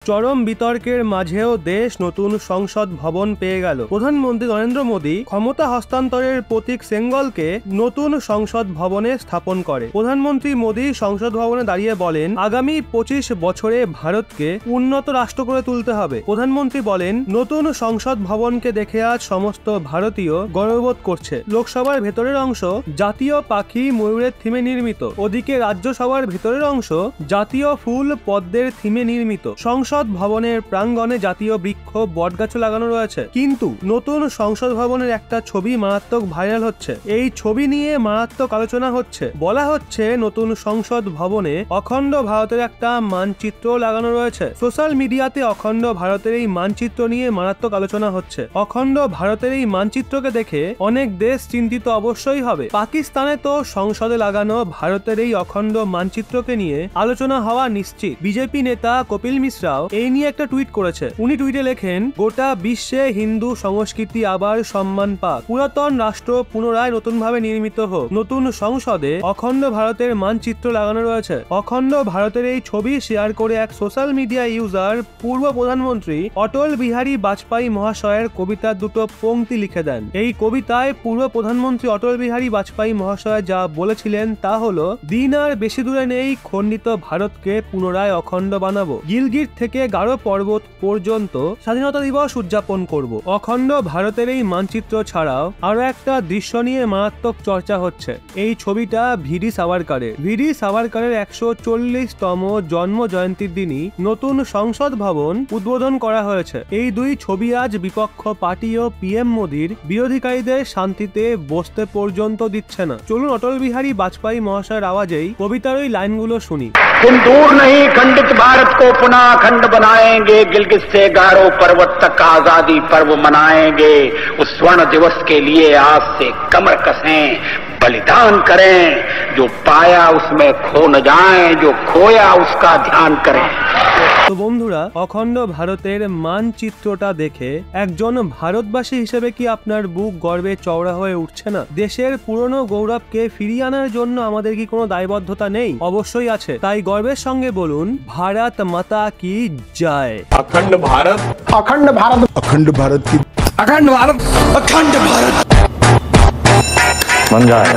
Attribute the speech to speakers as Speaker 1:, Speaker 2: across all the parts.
Speaker 1: চরম বিতর্কের মাঝেও দেশ নতুন সংসদ ভবন পেয়ে গেল। প্রধানমন্ত্রী নরেন্দ্র মোদী ক্ষমতা হস্তান্তরের প্রতীক সেঙ্গলকে নতুন সংসদ ভবনে স্থাপন করে। প্রধানমন্ত্রী মোদী সংসদ ভবনে দাঁড়িয়ে বলেন, আগামী 25 বছরে ভারতকে উন্নত রাষ্ট্র করে তুলতে হবে। প্রধানমন্ত্রী বলেন, নতুন সংসদ ভবনকে দেখে আজ সমস্ত ভারতীয় গর্ববোধ করছে। লোকসভার ভেতরের অংশ জাতীয় পাখি ময়ূরের থিমে নির্মিত, ওদিকে রাজ্যসভার ভেতরের অংশ জাতীয় ফুল পদ্মের থিমে নির্মিত। সংসদ ভবনের প্রাঙ্গণে জাতীয় বৃক্ষ বটগাছ লাগানো রয়েছে। কিন্তু নতুন সংসদ ভবনের একটা ছবি মারাত্মক ভাইরাল হচ্ছে। এই ছবি নিয়ে মারাত্মক আলোচনা হচ্ছে। বলা হচ্ছে নতুন সংসদ ভবনে অখণ্ড ভারতের একটা মানচিত্র লাগানো রয়েছে। সোশ্যাল মিডিয়াতে অখণ্ড ভারতের এই মানচিত্র নিয়ে মারাত্মক আলোচনা হচ্ছে। অখণ্ড ভারতের এই মানচিত্রকে দেখে অনেক দেশ চিন্তিত অবশ্যই হবে। পাকিস্তানে তো সংসদে লাগানো ভারতের এই অখণ্ড মানচিত্রকে নিয়ে আলোচনা হওয়া নিশ্চিত। বিজেপি নেতা কপিল মিশ্রাও এই নিয়ে একটা টুইট করেছে। উনি টুইটে লেখেন, গোটা বিশ্বে হিন্দু সংস্কৃতি আবার সম্মান পাক, পুরাতন রাষ্ট্র পুনরায় নতুনভাবে নির্মিত হোক। নতুন সংসদে অখণ্ড ভারতের মানচিত্র লাগানো রয়েছে। অখণ্ড ভারতের এই ছবি শেয়ার করে এক সোশ্যাল মিডিয়া ইউজার পূর্ব প্রধানমন্ত্রী অটল বিহারী বাজপেয়ী মহাশয়ের কবিতার দুটো পংক্তি লিখে দেন। এই কবিতায় পূর্ব প্রধানমন্ত্রী অটল বিহারী বাজপেয়ী মহাশয় যা বলেছিলেন তা হলো, দিন আর বেশি দূরে নেই, খণ্ডিত ভারতকে পুনরায় অখণ্ড বানাবো। গিলগিট থেকে গারো পর্বত পর্যন্ত স্বাধীনতা দিবস উদযাপন করব। অখণ্ড ভারতের এই মানচিত্র ছাড়াও আরো একটা দৃশ্য নিয়ে মারাত্মক চর্চা হচ্ছে। এই ছবিটা ভিডি সাভারকারের। ভিডি সাভারকারের 140তম জন্ম জয়ন্তীর দিনই নতুন সংসদ ভবন উদ্বোধন করা হয়েছে। এই দুই ছবি আজ বিপক্ষ পার্টি ও পিএম মোদীর বিরোধীকারীদের শান্তিতে বসতে পর্যন্ত দিচ্ছে না। চলুন অটল বিহারী বাজপেয়ী মহাশয়ের আওয়াজেই কবিতার ওই লাইনগুলো শুনি।
Speaker 2: दूर नहीं खंडित भारत को पुनः अखंड बनाएंगे, गिलगित से गारो पर्वत तक आजादी पर्व मनाएंगे। उस स्वर्ण दिवस के लिए आज से कमर कसें, बलिदान करें, जो पाया उसमें खो न जाएं, जो खोया उसका ध्यान करें।
Speaker 1: তো বন্ধুরা, অখণ্ড ভারতের মানচিত্রটা দেখে একজন ভারতবাসী হিসেবে কি আপনার বুক গর্বে চওড়া হয়ে উঠছে না? দেশের পুরনো গৌরবকে ফিরিয়ে আনার জন্য আমাদের কি কোনো দায়বদ্ধতা নেই? অবশ্যই আছে। তাই গর্বের সঙ্গে বলুন, ভারত মাতা কি জয়।
Speaker 3: अखंड भारत,
Speaker 2: अखंड भारत,
Speaker 3: अखंड भारत की
Speaker 2: अखंड भारत,
Speaker 3: अखंड भारत
Speaker 4: बन जाए।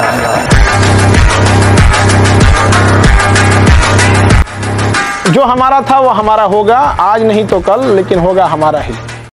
Speaker 2: जो हमारा था वो हमारा होगा, आज नहीं तो कल, लेकिन होगा हमारा ही।